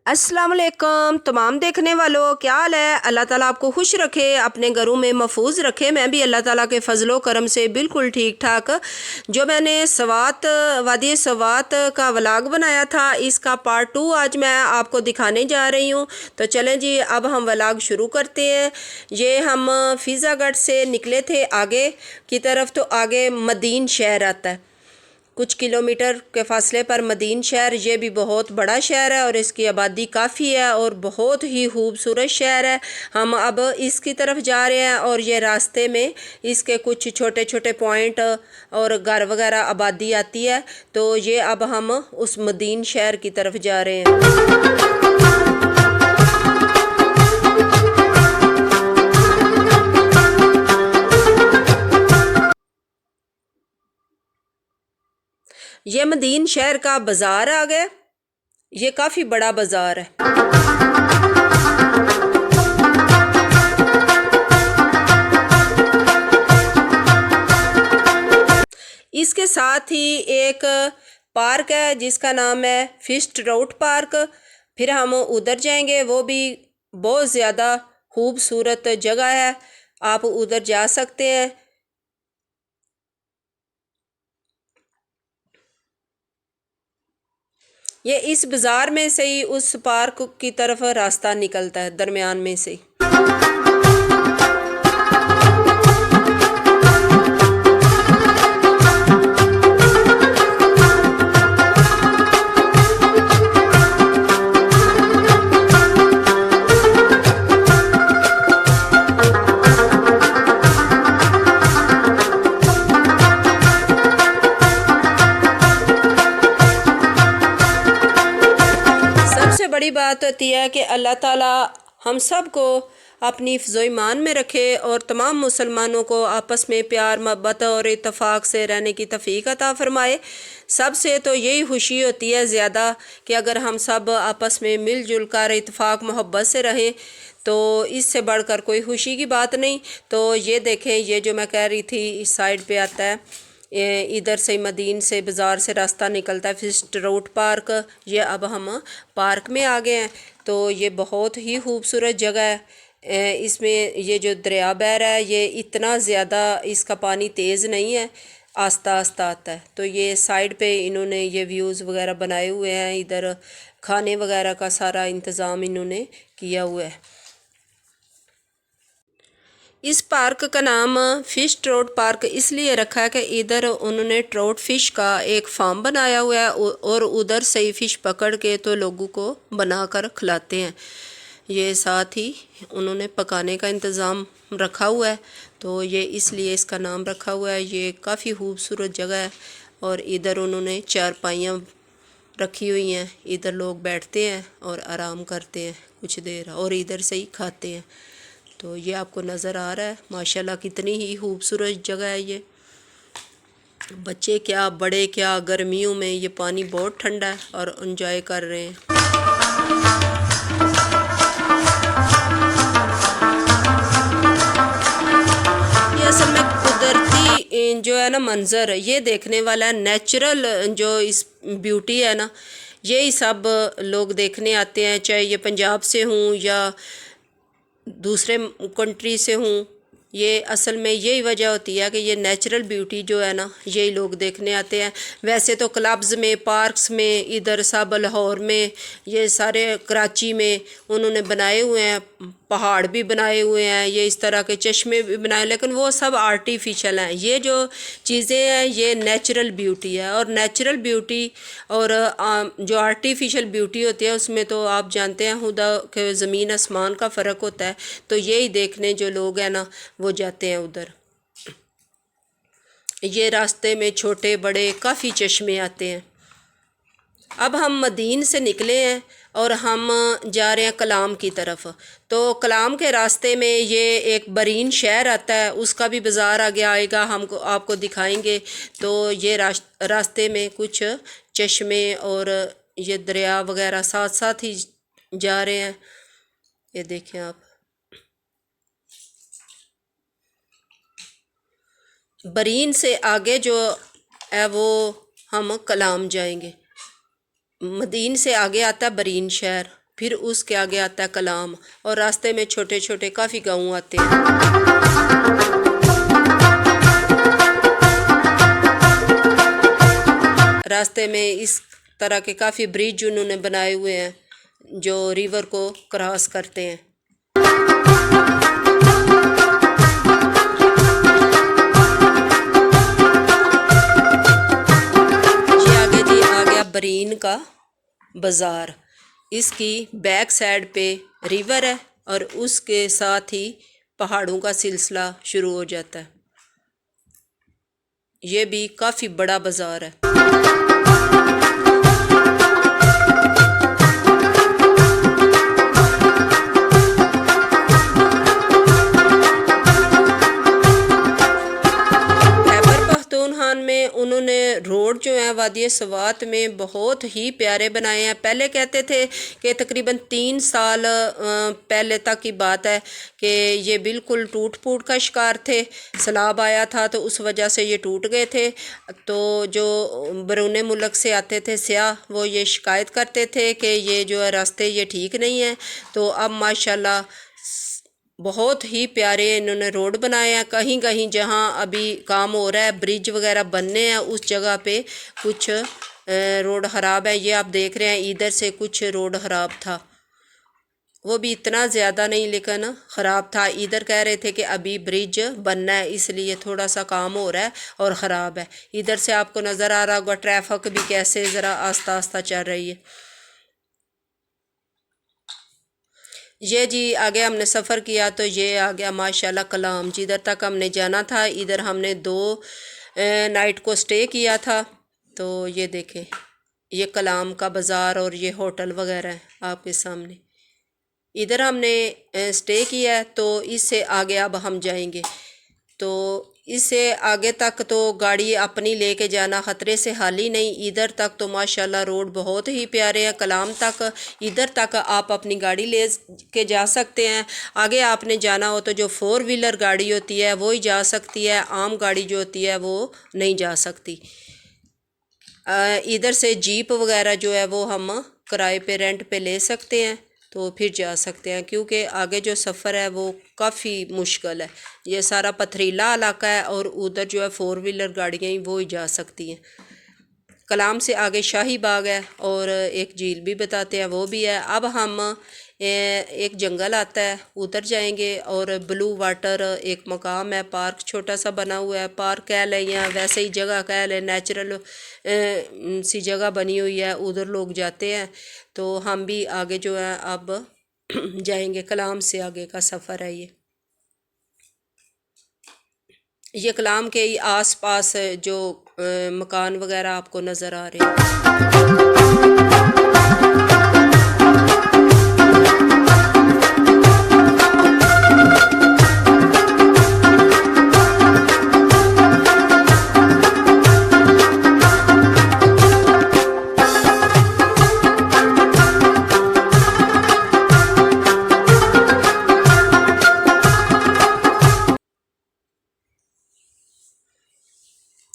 अस्सलाम वालेकुम तमाम देखने वालों, क्या हाल है। अल्लाह ताला आपको खुश रखे, अपने घरों में महफूज रखे। मैं भी अल्लाह ताला के फ़ज़लो करम से बिल्कुल ठीक ठाक। जो मैंने वादी सवात का व्लॉग बनाया था, इसका पार्ट 2 आज मैं आपको दिखाने जा रही हूँ। तो चलें जी, अब हम व्लॉग शुरू करते हैं। ये हम फ़िज़ागढ़ से निकले थे आगे की तरफ। तो आगे मदीन शहर आता है, कुछ किलोमीटर के फासले पर मदीन शहर। ये भी बहुत बड़ा शहर है और इसकी आबादी काफ़ी है और बहुत ही खूबसूरत शहर है। हम अब इसकी तरफ जा रहे हैं और ये रास्ते में इसके कुछ छोटे छोटे पॉइंट और घर वगैरह आबादी आती है। तो ये अब हम उस मदीन शहर की तरफ जा रहे हैं। ये मदीन शहर का बाज़ार आ गया। ये काफ़ी बड़ा बाज़ार है। इसके साथ ही एक पार्क है जिसका नाम है फिस्ट रोड पार्क। फिर हम उधर जाएंगे, वो भी बहुत ज़्यादा खूबसूरत जगह है, आप उधर जा सकते हैं। ये इस बाज़ार में से ही उस पार्क की तरफ रास्ता निकलता है, दरमियान में से। सबसे बड़ी बात होती है कि अल्लाह ताला हम सब को अपनी फ़िज़ो-ईमान में रखे और तमाम मुसलमानों को आपस में प्यार मोहब्बत और इत्तफ़ाक़ से रहने की तौफ़ीक़ अता फ़रमाए। सबसे तो यही खुशी होती है ज़्यादा कि अगर हम सब आपस में मिलजुल कर इत्तफ़ाक़ मोहब्बत से रहें, तो इससे बढ़कर कोई खुशी की बात नहीं। तो ये देखें, ये जो मैं कह रही थी इस साइड पे आता है, इधर से मदीन से बाज़ार से रास्ता निकलता है फिस्ट रोड पार्क। ये अब हम पार्क में आ गए हैं। तो ये बहुत ही खूबसूरत जगह है। इसमें ये जो दरिया बह रहा है, ये इतना ज़्यादा इसका पानी तेज़ नहीं है, आस्ता आस्ता आता है। तो ये साइड पे इन्होंने ये व्यूज़ वगैरह बनाए हुए हैं। इधर खाने वगैरह का सारा इंतज़ाम इन्होंने किया हुआ है। इस पार्क का नाम फ़िश ट्रोट पार्क इसलिए रखा है कि इधर उन्होंने ट्रोट फ़िश का एक फार्म बनाया हुआ है और उधर से ही फ़िश पकड़ के तो लोगों को बनाकर खिलाते हैं। ये साथ ही उन्होंने पकाने का इंतज़ाम रखा हुआ है, तो ये इसलिए इसका नाम रखा हुआ है। ये काफ़ी खूबसूरत जगह है और इधर उन्होंने चारपाइयाँ रखी हुई हैं। इधर लोग बैठते हैं और आराम करते हैं कुछ देर और इधर से ही खाते हैं। तो ये आपको नज़र आ रहा है माशाल्लाह कितनी ही खूबसूरत जगह है। ये बच्चे क्या बड़े क्या, गर्मियों में ये पानी बहुत ठंडा है और एंजॉय कर रहे हैं। ये असल में कुदरती जो है ना मंज़र, ये देखने वाला है। नेचुरल जो इस ब्यूटी है ना, यही सब लोग देखने आते हैं, चाहे ये पंजाब से हों या दूसरे कंट्री से हूँ। ये असल में यही वजह होती है कि ये नेचुरल ब्यूटी जो है ना, यही लोग देखने आते हैं। वैसे तो क्लब्स में, पार्क्स में, इधर सब लाहौर में, ये सारे कराची में उन्होंने बनाए हुए हैं, पहाड़ भी बनाए हुए हैं, ये इस तरह के चश्मे भी बनाए, लेकिन वो सब आर्टिफिशियल हैं। ये जो चीज़ें हैं ये नेचुरल ब्यूटी है। और नेचुरल ब्यूटी और जो आर्टिफिशियल ब्यूटी होती है उसमें तो आप जानते हैं खुदा के ज़मीन आसमान का फ़र्क होता है। तो यही देखने जो लोग हैं ना वो जाते हैं उधर। ये रास्ते में छोटे बड़े काफ़ी चश्मे आते हैं। अब हम मदीन से निकले हैं और हम जा रहे हैं कलाम की तरफ। तो कलाम के रास्ते में ये एक बरीन शहर आता है, उसका भी बाज़ार आगे आएगा, हमको आपको दिखाएंगे। तो ये रास्ते में कुछ चश्मे और ये दरिया वगैरह साथ साथ ही जा रहे हैं। ये देखें आप, बरीन से आगे जो है वो हम कलाम जाएंगे। मदीन से आगे आता है बरीन शहर। फिर उसके आगे आता है कलाम, और रास्ते में छोटे छोटे काफ़ी गाँव आते हैं। रास्ते में इस तरह के काफ़ी ब्रिज उन्होंने बनाए हुए हैं जो रिवर को क्रॉस करते हैं। ये आगे जी आ गया बरीन का बाज़ार। इसकी बैक साइड पे रिवर है और उसके साथ ही पहाड़ों का सिलसिला शुरू हो जाता है। ये भी काफ़ी बड़ा बाज़ार है। में उन्होंने रोड जो है वादी सवात में बहुत ही प्यारे बनाए हैं। पहले कहते थे कि तकरीबन 3 साल पहले तक की बात है कि ये बिल्कुल टूट फूट का शिकार थे। सैलाब आया था तो उस वजह से ये टूट गए थे। तो जो बैरून मुल्क से आते थे सियाह, वो ये शिकायत करते थे कि ये जो है रास्ते ये ठीक नहीं है। तो अब माशाल्लाह बहुत ही प्यारे इन्होंने रोड बनाए हैं। कहीं कहीं जहाँ अभी काम हो रहा है, ब्रिज वगैरह बनने हैं, उस जगह पे कुछ रोड ख़राब है। ये आप देख रहे हैं, इधर से कुछ रोड ख़राब था, वो भी इतना ज़्यादा नहीं लेकिन ख़राब था। इधर कह रहे थे कि अभी ब्रिज बनना है, इसलिए थोड़ा सा काम हो रहा है और ख़राब है। इधर से आपको नज़र आ रहा होगा ट्रैफिक भी कैसे ज़रा आस्ता आस्ता चल रही है। ये जी आगे हमने सफ़र किया तो ये आ गया माशाल्लाह कलाम। जिधर तक हमने जाना था, इधर हमने 2 नाइट को स्टे किया था। तो ये देखें, ये कलाम का बाज़ार और ये होटल वगैरह है आपके सामने। इधर हमने स्टे किया है। तो इससे आगे अब हम जाएंगे। तो इससे आगे तक तो गाड़ी अपनी लेके जाना ख़तरे से हाल ही नहीं। इधर तक तो माशाल्लाह रोड बहुत ही प्यारे हैं। कलाम तक इधर तक आप अपनी गाड़ी ले के जा सकते हैं। आगे आपने जाना हो तो जो 4 व्हीलर गाड़ी होती है वो ही जा सकती है, आम गाड़ी जो होती है वो नहीं जा सकती। इधर से जीप वगैरह जो है वो हम किराए पे रेंट पे ले सकते हैं, तो फिर जा सकते हैं। क्योंकि आगे जो सफ़र है वो काफ़ी मुश्किल है। ये सारा पथरीला इलाका है और उधर जो है 4 व्हीलर गाड़ियाँ ही वो ही जा सकती हैं। कलाम से आगे शाही बाग है और एक झील भी बताते हैं, वो भी है। अब हम एक जंगल आता है, उधर जाएंगे। और ब्लू वाटर एक मकाम है, पार्क छोटा सा बना हुआ है। पार्क कह लें या वैसे ही जगह कह लें, नेचुरल सी जगह बनी हुई है, उधर लोग जाते हैं। तो हम भी आगे जो है अब जाएंगे। कलाम से आगे का सफ़र है ये कलाम के ही आस पास जो मकान वगैरह आपको नज़र आ रहे हैं।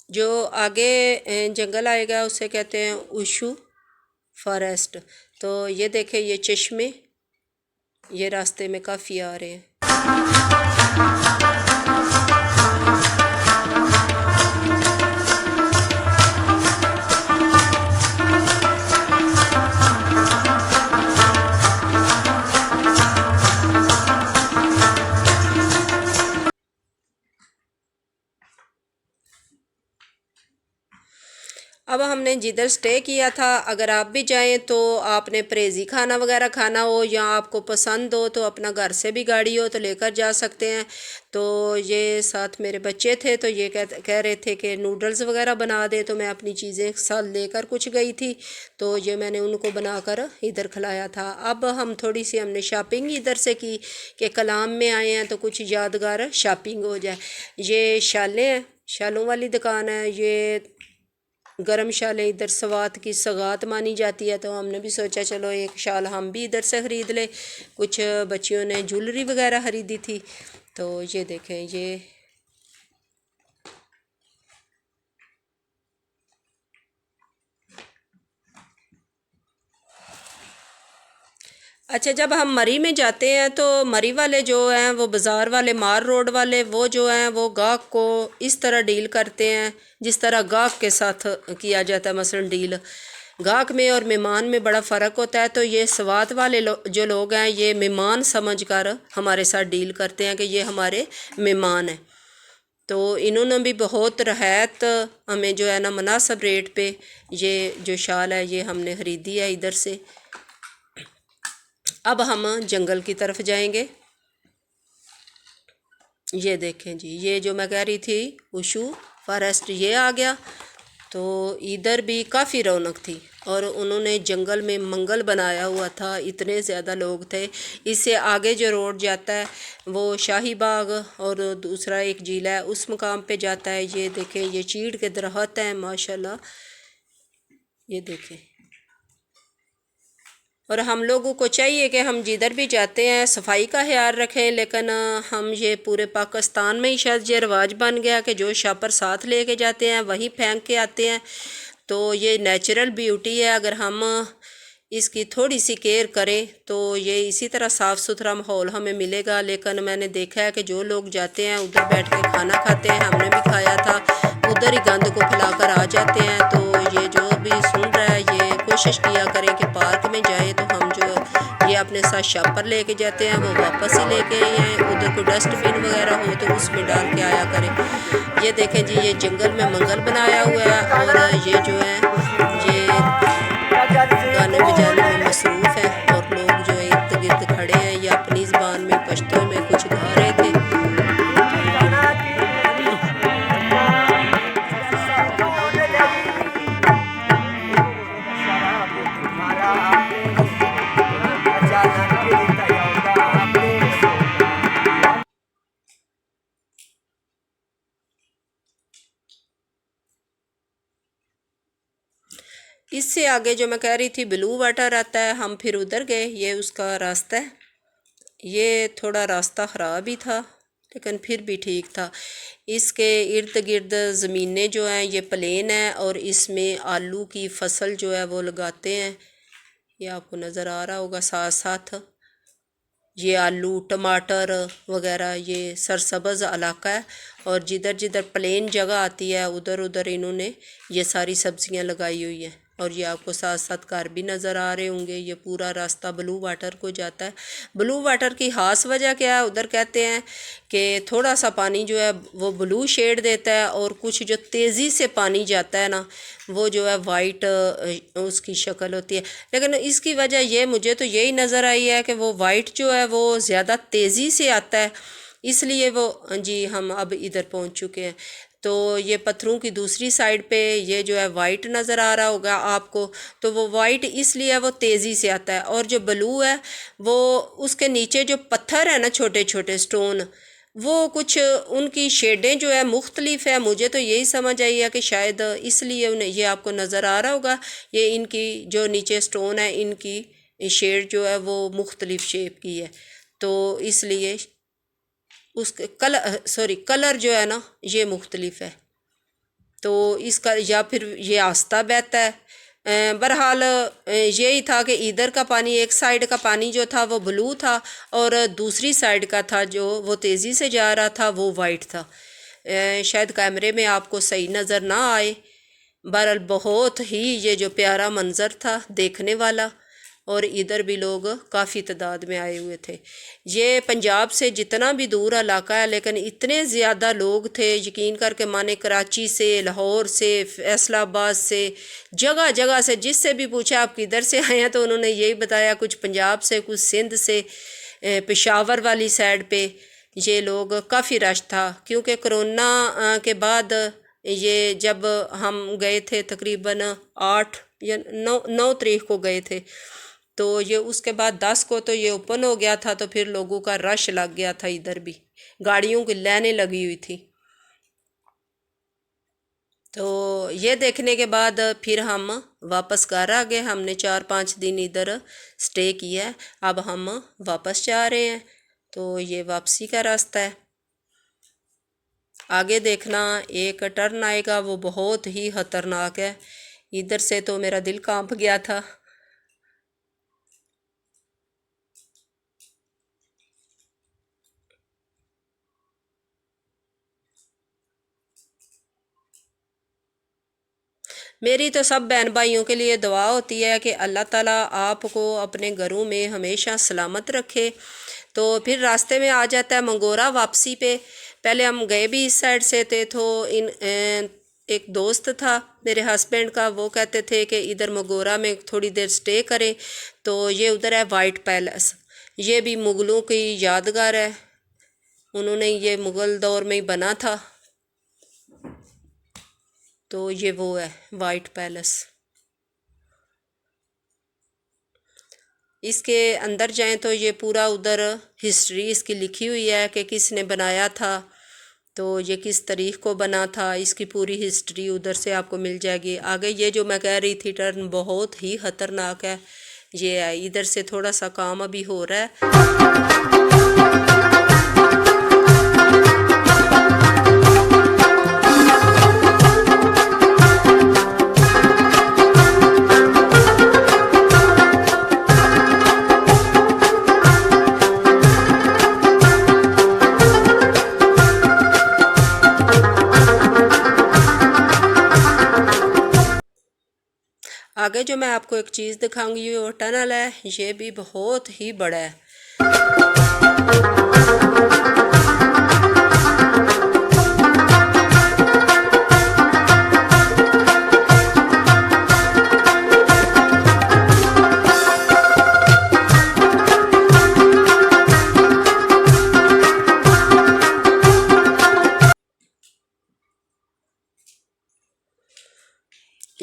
जो आगे जंगल आएगा उसे कहते हैं उशू फॉरेस्ट। तो ये देखें, ये चश्मे ये रास्ते में काफ़ी आ रहे हैं। अब हमने जिधर स्टे किया था, अगर आप भी जाएं तो आपने परहेज़ी खाना वगैरह खाना हो या आपको पसंद हो तो अपना घर से भी गाड़ी हो तो लेकर जा सकते हैं। तो ये साथ मेरे बच्चे थे तो ये कह रहे थे कि नूडल्स वगैरह बना दे, तो मैं अपनी चीज़ें साथ लेकर कुछ गई थी, तो ये मैंने उनको बनाकर इधर खिलाया था। अब हम थोड़ी सी हमने शॉपिंग इधर से की कि कलाम में आए हैं तो कुछ यादगार शॉपिंग हो जाए। ये शालें हैं, शालों वाली दुकान है। ये गरम शालें इधर सवात की सगात मानी जाती है, तो हमने भी सोचा चलो एक शाल हम भी इधर से ख़रीद लें। कुछ बच्चियों ने ज्वेलरी वगैरह ख़रीदी थी। तो ये देखें, ये अच्छा, जब हम मरी में जाते हैं तो मरी वाले जो हैं वो बाज़ार वाले, मार रोड वाले, वो जो हैं वो गाहक को इस तरह डील करते हैं जिस तरह गाहक के साथ किया जाता है। मसलन डील गाहक में और मेहमान में बड़ा फ़र्क होता है। तो ये स्वात वाले जो लोग हैं ये मेहमान समझकर हमारे साथ डील करते हैं कि ये हमारे मेहमान हैं। तो इन्होंने भी बहुत रियायत हमें जो है ना मुनासिब रेट पे ये जो शाल है ये हमने ख़रीदी है इधर से। अब हम जंगल की तरफ जाएंगे। ये देखें जी, ये जो मैं कह रही थी उशू फॉरेस्ट ये आ गया। तो इधर भी काफ़ी रौनक थी और उन्होंने जंगल में मंगल बनाया हुआ था, इतने ज़्यादा लोग थे। इससे आगे जो रोड जाता है वो शाही बाग और दूसरा एक झील है उस मुकाम पे जाता है। ये देखें, ये चीड़ के दरख्त हैं माशाल्लाह, ये देखें। और हम लोगों को चाहिए कि हम जिधर भी जाते हैं सफाई का ख्याल रखें, लेकिन हम ये पूरे पाकिस्तान में ही शायद ये रिवाज बन गया कि जो शापर साथ लेके जाते हैं वहीं फेंक के आते हैं। तो ये नेचुरल ब्यूटी है, अगर हम इसकी थोड़ी सी केयर करें तो ये इसी तरह साफ़ सुथरा माहौल हमें मिलेगा। लेकिन मैंने देखा है कि जो लोग जाते हैं उधर बैठ के खाना खाते हैं, हमने भी खाया था, उधर ही गंद को फैलाकर आ जाते हैं। तो ये जो भी सुन रहा है ये कोशिश किया करें कि पार्क में जाए तो हम जो ये अपने साथ शापर लेके जाते हैं वो वापस ही लेके आए। उधर कोई डस्टबिन वगैरह हो तो उसमें डाल के आया करें। ये देखें जी, ये जंगल में मंगल बनाया हुआ है और ये जो है ये गाने बजाने में मसरूफ़ है और लोग जो है इर्द गिर्द खड़े हैं। ये अपनी ज़बान में पश्तो में कुछ गा रहे थे। इससे आगे जो मैं कह रही थी ब्लू वाटर आता है, हम फिर उधर गए। ये उसका रास्ता है। ये थोड़ा रास्ता ख़राब ही था लेकिन फिर भी ठीक था। इसके इर्द गिर्द ज़मीनें जो हैं ये प्लेन है और इसमें आलू की फसल जो है वो लगाते हैं। ये आपको नज़र आ रहा होगा साथ साथ ये आलू टमाटर वगैरह, ये सरसब्ज़ इलाका है। और जिधर जिधर प्लेन जगह आती है उधर उधर इन्होंने ये सारी सब्ज़ियां लगाई हुई हैं। और ये आपको साथ साथ घर भी नज़र आ रहे होंगे। ये पूरा रास्ता ब्लू वाटर को जाता है। ब्लू वाटर की ख़ास वजह क्या है, उधर कहते हैं कि थोड़ा सा पानी जो है वो ब्लू शेड देता है और कुछ जो तेज़ी से पानी जाता है ना वो जो है वाइट उसकी शक्ल होती है। लेकिन इसकी वजह ये मुझे तो यही नज़र आई है कि वो वाइट जो है वो ज़्यादा तेज़ी से आता है, इसलिए वो जी हम अब इधर पहुंच चुके हैं। तो ये पत्थरों की दूसरी साइड पे ये जो है वाइट नज़र आ रहा होगा आपको। तो वो वाइट इसलिए वो तेज़ी से आता है और जो ब्लू है वो उसके नीचे जो पत्थर है ना छोटे छोटे स्टोन, वो कुछ उनकी शेडें जो है मुख्तलिफ है। मुझे तो यही समझ आई है कि शायद इसलिए उन्हें ये आपको नज़र आ रहा होगा। ये इनकी जो नीचे स्टोन है इनकी शेड जो है वो मुख्तलिफ शेप की है, तो इसलिए उसके कलर जो है ना ये मुख्तलिफ है। तो इसका या फिर ये आस्ता बहता है। बहरहाल यही था कि इधर का पानी, एक साइड का पानी जो था वो ब्लू था और दूसरी साइड का था जो वो तेज़ी से जा रहा था वो वाइट था। शायद कैमरे में आपको सही नज़र ना आए। बहरहाल बहुत ही ये जो प्यारा मंज़र था देखने वाला। और इधर भी लोग काफ़ी तादाद में आए हुए थे। ये पंजाब से जितना भी दूर इलाका है लेकिन इतने ज़्यादा लोग थे, यकीन करके माने कराची से, लाहौर से, फैसलाबाद से, जगह जगह से जिससे भी पूछा आप किधर से आए हैं तो उन्होंने यही बताया, कुछ पंजाब से, कुछ सिंध से, पेशावर वाली साइड पे ये लोग काफ़ी रश था। क्योंकि कोरोना के बाद ये जब हम गए थे तकरीबन 8 या 9 तारीख को गए थे, तो ये उसके बाद 10 को तो ये ओपन हो गया था। तो फिर लोगों का रश लग गया था, इधर भी गाड़ियों की लाइनें लगी हुई थी। तो ये देखने के बाद फिर हम वापस घर आ गए। हमने 4-5 दिन इधर स्टे किया है। अब हम वापस जा रहे हैं। तो ये वापसी का रास्ता है। आगे देखना एक टर्न आएगा वो बहुत ही ख़तरनाक है। इधर से तो मेरा दिल कांप गया था। मेरी तो सब बहन भाइयों के लिए दुआ होती है कि अल्लाह ताला आपको अपने घरों में हमेशा सलामत रखे। तो फिर रास्ते में आ जाता है मंगोरा वापसी पे। पहले हम गए भी इस साइड से थे, तो एक दोस्त था मेरे हस्बैंड का, वो कहते थे कि इधर मंगोरा में थोड़ी देर स्टे करें। तो ये उधर है वाइट पैलेस, ये भी मुग़लों की यादगार है, उन्होंने ये मुग़ल दौर में ही बना था। तो ये वो है वाइट पैलेस। इसके अंदर जाएं तो ये पूरा उधर हिस्ट्री इसकी लिखी हुई है कि किसने बनाया था, तो ये किस तारीख को बना था, इसकी पूरी हिस्ट्री उधर से आपको मिल जाएगी। आगे ये जो मैं कह रही थी टर्न बहुत ही ख़तरनाक है, ये है इधर से थोड़ा सा काम अभी हो रहा है। आगे जो मैं आपको एक चीज़ दिखाऊंगी वो टनल है, ये भी बहुत ही बड़ा है।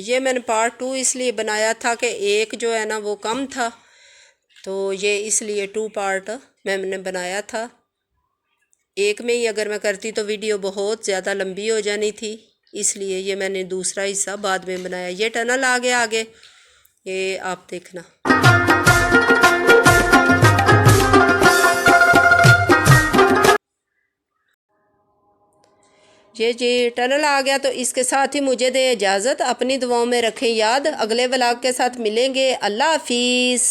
ये मैंने पार्ट 2 इसलिए बनाया था कि एक जो है ना वो कम था, तो ये इसलिए 2 पार्ट मैंने बनाया था। एक में ही अगर मैं करती तो वीडियो बहुत ज़्यादा लंबी हो जानी थी, इसलिए ये मैंने दूसरा हिस्सा बाद में बनाया। ये टनल आगे ये आप देखना। ये जी टनल आ गया, तो इसके साथ ही मुझे दे इजाज़त, अपनी दुआओं में रखें याद। अगले व्लॉग के साथ मिलेंगे। अल्लाह हाफिज़।